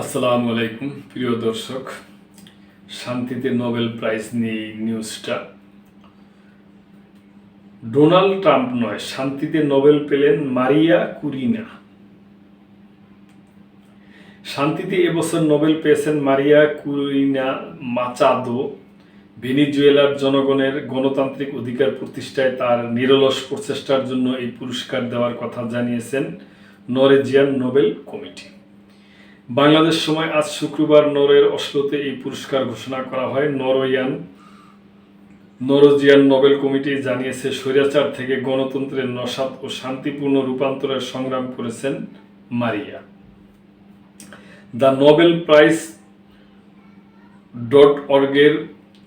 আসসালামু আলাইকুম প্রিয় দর্শক, শান্তিতে নোবেল প্রাইজ নিয়ে নিউজটা। ডোনাল্ড ট্রাম্প নয়, শান্তিতে নোবেল পেলেন মারিয়া কুরিনা। শান্তিতে এবছর নোবেল পেয়েছেন মারিয়া কুরিনা মাচাদো। ভেনিজুয়েলার জনগণের গণতান্ত্রিক অধিকার প্রতিষ্ঠায় তার নিরলস প্রচেষ্টার জন্য এই পুরস্কার দেওয়ার কথা জানিয়েছেন নরওয়েজিয়ান নোবেল কমিটি। বাংলাদেশ সময় আজ শুক্রবার নরওয়ের অসলোতে এই পুরস্কার ঘোষণা করা হয়। নরওয়েজিয়ান নোবেল কমিটি জানিয়েছে, স্বৈরাচার থেকে গণতন্ত্রের নস্যাৎ ও শান্তিপূর্ণ রূপান্তরের সংগ্রাম করেছেন মারিয়া। দ্য নোবেল প্রাইজ .org-এর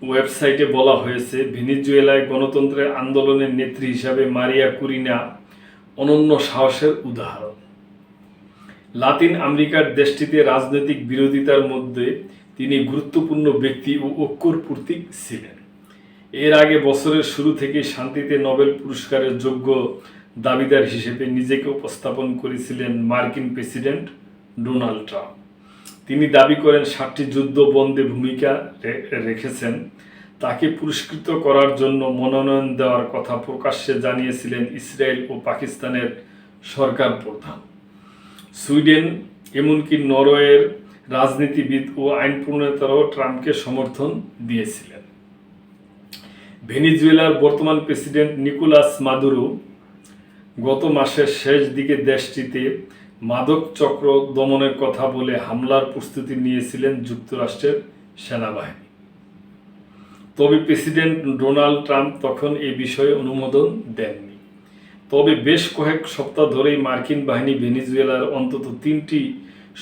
ওয়েবসাইটে বলা হয়েছে, ভেনিজুয়েলায় গণতন্ত্রের আন্দোলনের নেত্রী হিসাবে মারিয়া কুরিনা অনন্য সাহসের উদাহরণ। লাতিন আমেরিকার দেশটিতে রাজনৈতিক বিরোধিতার মধ্যে তিনি গুরুত্বপূর্ণ ব্যক্তি ও ঐক্যর প্রতীক ছিলেন। এর আগে বছরের শুরু থেকেই শান্তিতে নোবেল পুরস্কারের যোগ্য দাবিদার হিসেবে নিজেকে উপস্থাপন করেছিলেন মার্কিন প্রেসিডেন্ট ডোনাল্ড ট্রাম্প। তিনি দাবি করেন 60টি যুদ্ধ বন্ধে ভূমিকা রেখেছেন। তাকে পুরস্কৃত করার জন্য মনোনয়ন দেওয়ার কথা প্রকাশ্যে জানিয়েছিলেন ইসরায়েল ও পাকিস্তানের সরকার প্রধান। সুইডেন, এমনকি নরওয়ের রাজনীতিবিদ ও আইন প্রণেতারাও ট্রাম্পকে সমর্থন দিয়েছিলেন। ভেনিজুয়েলার বর্তমান প্রেসিডেন্ট নিকোলাস মাদুরো গত মাসের শেষ দিকে দেশটিতে মাদক চক্র দমনের কথা বলে হামলার প্রস্তুতি নিয়েছিলেন যুক্তরাষ্ট্রের সেনাবাহিনী। তবে প্রেসিডেন্ট ডোনাল্ড ট্রাম্প তখন এ বিষয়ে অনুমোদন দেননি। তবে বেশ কয়েক সপ্তাহ ধরেই মার্কিন বাহিনী ভেনিজুয়েলার অন্তত 3টি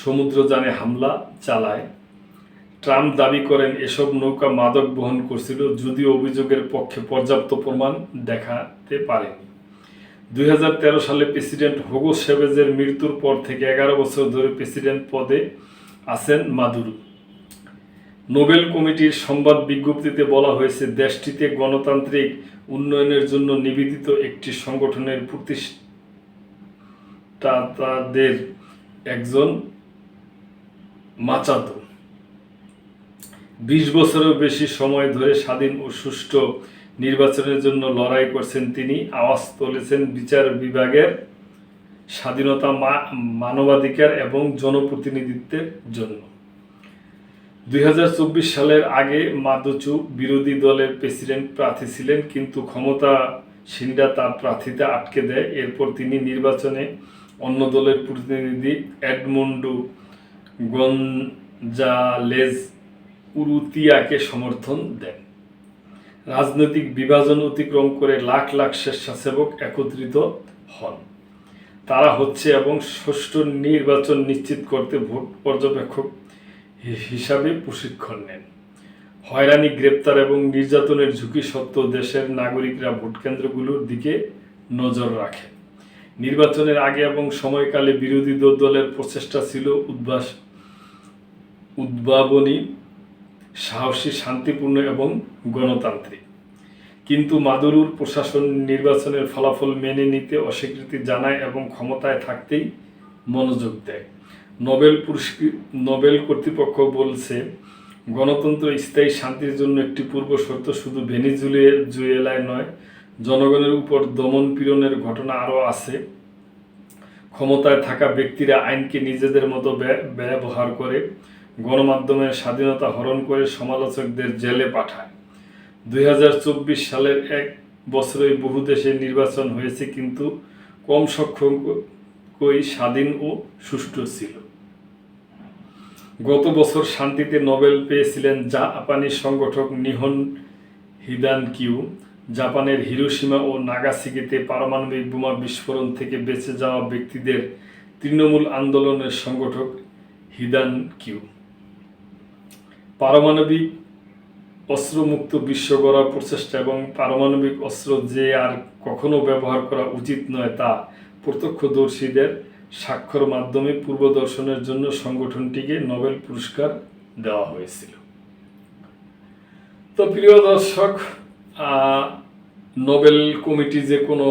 সমুদ্রযানে হামলা চালায়। ট্রাম্প দাবি করেন এসব নৌকা মাদক বহন করছিল, যদিও অভিযোগের পক্ষে পর্যাপ্ত প্রমাণ দেখাতে পারেনি। 2013 সালে প্রেসিডেন্ট হুগো চ্যাভেজের মৃত্যুর পর থেকে 11 বছর ধরে প্রেসিডেন্ট পদে আছেন মাদুরো। নোবেল কমিটির সংবাদ বিজ্ঞপ্তিতে বলা হয়েছে, দেশটিতে গণতান্ত্রিক উন্নয়নের জন্য নিবেদিত একটি সংগঠনের প্রতিষ্ঠাতাদের একজন মাচাদো। 20 বছরেরও বেশি সময় ধরে স্বাধীন ও সুষ্ঠু নির্বাচনের জন্য লড়াই করছেন তিনি। আওয়াজ তুলেছেন বিচার বিভাগের স্বাধীনতা, মানবাধিকার এবং জনপ্রতিনিধিত্বের জন্য। 2024 সালের আগে মাদুচু বিরোধী দলের প্রেসিডেন্ট প্রার্থী ছিলেন, কিন্তু ক্ষমতাসীনরা তার প্রার্থিতা আটকে দেয়। এরপর তিনি নির্বাচনে অন্য দলের প্রতিনিধি এডমুন্ডো গঞ্জালেজ উরুতিয়াকে সমর্থন দেন। রাজনৈতিক বিভাজন অতিক্রম করে লাখ লাখ স্বেচ্ছাসেবক একত্রিত হন। তারা হচ্ছে এবং সুষ্ঠু নির্বাচন নিশ্চিত করতে ভোট পর্যবেক্ষক হিসাবে প্রশিক্ষণ নেন। হয়রানি, গ্রেপ্তার এবং নির্যাতনের ঝুঁকি সত্ত্বেও দেশের নাগরিকরা ভোটকেন্দ্রগুলোর দিকে নজর রাখে। নির্বাচনের আগে এবং সময়কালে বিরোধী দলের প্রচেষ্টা ছিল উদ্ভাবনী, সাহসী, শান্তিপূর্ণ এবং গণতান্ত্রিক। কিন্তু মাদুরোর প্রশাসন নির্বাচনের ফলাফল মেনে নিতে অস্বীকৃতি জানায় এবং ক্ষমতায় থাকতেই মনোযোগ দেয়। নোবেল কর্তৃপক্ষ বলছে, গণতন্ত্র স্থায়ী শান্তির জন্য একটি পূর্ব শর্ত। শুধু ভেনিজুয়েলায় নয়, জনগণের উপর দমন পীড়নের ঘটনা আরও আছে। ক্ষমতায় থাকা ব্যক্তিরা আইনকে নিজেদের মতো ব্যবহার করে, গণমাধ্যমের স্বাধীনতা হরণ করে, সমালোচকদের জেলে পাঠায়। 2024 সালের এক বছরে বহু দেশে নির্বাচন হয়েছে, কিন্তু কম সংখ্যকই স্বাধীন ও সুষ্ঠু ছিল। গত বছর শান্তিতে নোবেল পেয়েছিলেন জাপানি সংগঠক নিহন হিদানকিউ। জাপানের হিরোশিমা ও নাগাসাকিতে পারমাণবিক বোমা বিস্ফোরণ থেকে বেঁচে যাওয়া ব্যক্তিদের তৃণমূল আন্দোলনের সংগঠক হিদানকিউ। পারমাণবিক অস্ত্রমুক্ত বিশ্ব গড়ার প্রচেষ্টা এবং পারমাণবিক অস্ত্র যে আর কখনো ব্যবহার করা উচিত নয় তা প্রত্যক্ষদর্শীদের সাক্ষ্যর মাধ্যমে পূর্বদর্শনের জন্য সংগঠনটিকে নোবেল পুরস্কার দেওয়া হয়েছিল। তো প্রিয় দর্শক, নোবেল কমিটি যে কোনো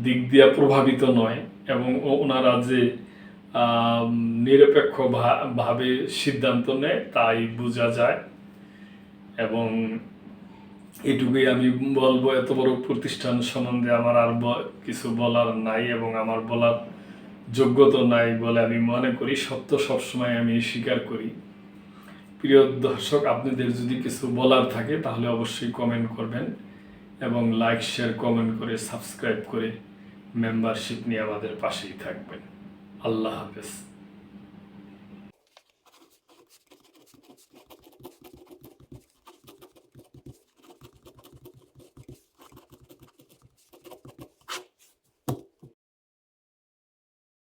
দিক দিয়ে প্রভাবিত নয় এবং ওনারা যে নিরপেক্ষ ভাবে সিদ্ধান্ত নেয় তাই বোঝা যায়। এবং এটুকুই আমি বলবো, এত বড় প্রতিষ্ঠান সম্বন্ধে আমার আর কিছু বলার নাই এবং আমার বলার যোগ্যতা নাই বলে আমি মনে করি। সত্য সবসময় আমি স্বীকার করি। প্রিয় দর্শক, আপনাদের যদি কিছু বলার থাকে তাহলে অবশ্যই কমেন্ট করবেন এবং লাইক, শেয়ার, কমেন্ট করে সাবস্ক্রাইব করে মেম্বারশিপ নিয়ে আমাদের পাশেই থাকবেন। আল্লাহ হাফেজ।